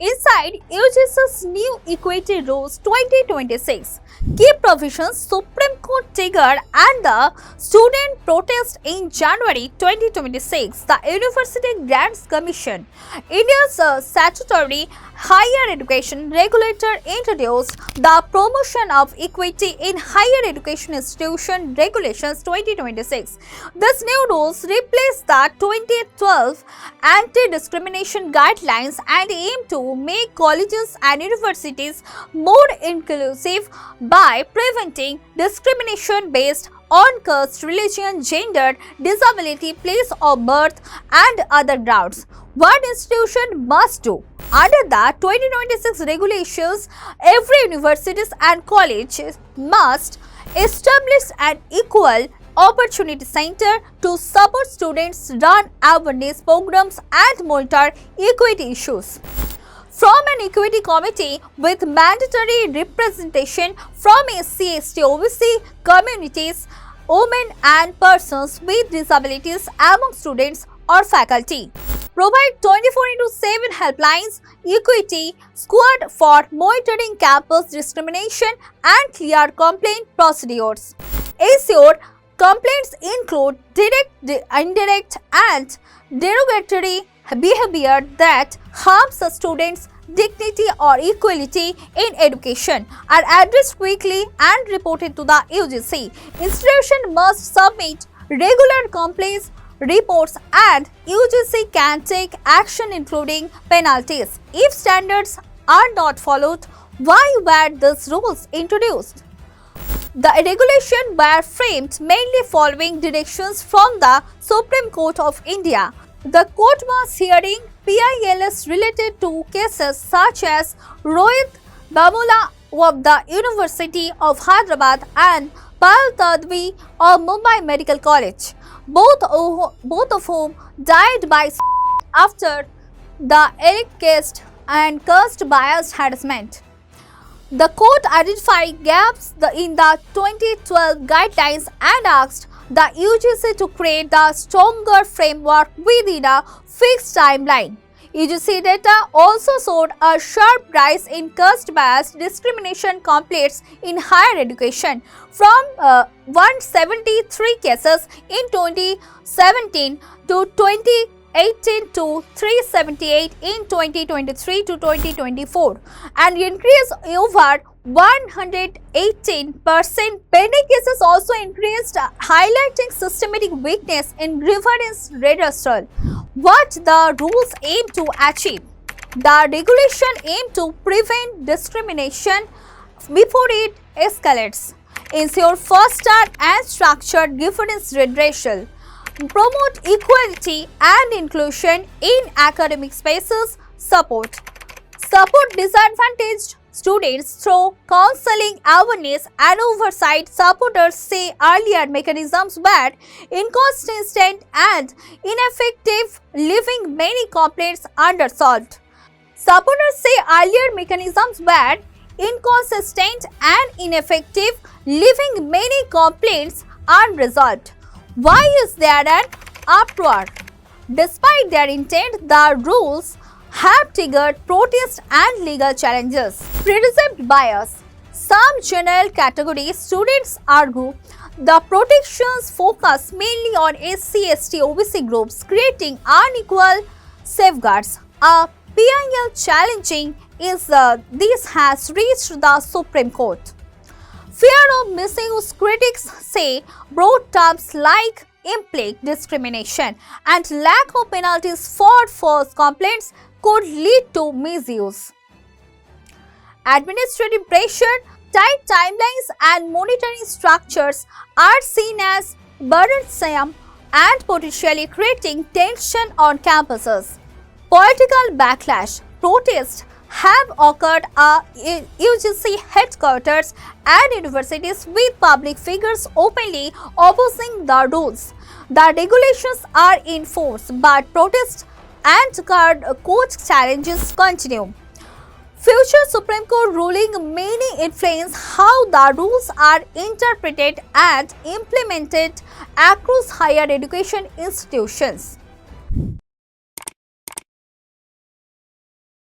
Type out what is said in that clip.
Inside UGC's new Equity Rules 2026, key provisions Supreme Court triggered and the student protest in January 2026, the University Grants Commission, India's statutory higher education regulator, introduced the Promotion of Equity in Higher Education Institution Regulations 2026. These new rules replace the 2012 anti-discrimination guidelines and aim to make colleges and universities more inclusive by preventing discrimination based on caste, religion, gender, disability, place of birth, and other grounds. What institution must do? Under the 2026 regulations, every universities and colleges must establish an equal opportunity center to support students, run awareness programs, and monitor equity issues. From an equity committee with mandatory representation from SC, ST, OBC communities, women and persons with disabilities among students or faculty. Provide 24/7 helplines, equity squad for monitoring campus discrimination and clear complaint procedures. Ensure complaints include direct, indirect and derogatory behavior that harms the students' dignity or equality in education are addressed quickly and reported to the UGC. Institution must submit regular complaints reports and UGC can take action including penalties. If standards are not followed, why were these rules introduced? The regulations were framed mainly following directions from the Supreme Court of India. The court was hearing PILs related to cases such as Rohit Bamula of the University of Hyderabad and Pal Tadvi of Mumbai Medical College, both of whom died by after the Eric case and caste biased harassment. The court identified gaps in the 2012 guidelines and asked the UGC to create the stronger framework within a fixed timeline. UGC data also showed a sharp rise in caste-biased discrimination complaints in higher education from 173 cases in 2017 to 2018 to 378 in 2023 to 2024, and increase over 118%. Pending cases also increased, highlighting systematic weakness in grievance redressal. What the rules aim to achieve? The regulation aim to prevent discrimination before it escalates, ensure faster and structured grievance redressal, promote equality and inclusion in academic spaces, support disadvantaged students through counseling, awareness and oversight. Supporters say earlier mechanisms were inconsistent and ineffective, leaving many complaints unresolved. Supporters say earlier mechanisms were inconsistent and ineffective, leaving many complaints unresolved. Why is there an uproar? Despite their intent, the rules have triggered protests and legal challenges. Perceived bias. Some general category students argue the protections focus mainly on SC, ST, OBC groups, creating unequal safeguards. A PIL challenging is this has reached the Supreme Court. Fear of misuse. Critics say broad terms like implicit discrimination and lack of penalties for false complaints could lead to misuse. Administrative pressure, tight timelines and monitoring structures are seen as burdensome and potentially creating tension on campuses. Political backlash. Protests have occurred at UGC headquarters and universities with public figures openly opposing the rules. The regulations are in force, but protests and court challenges continue. Future Supreme Court ruling may influence how the rules are interpreted and implemented across higher education institutions.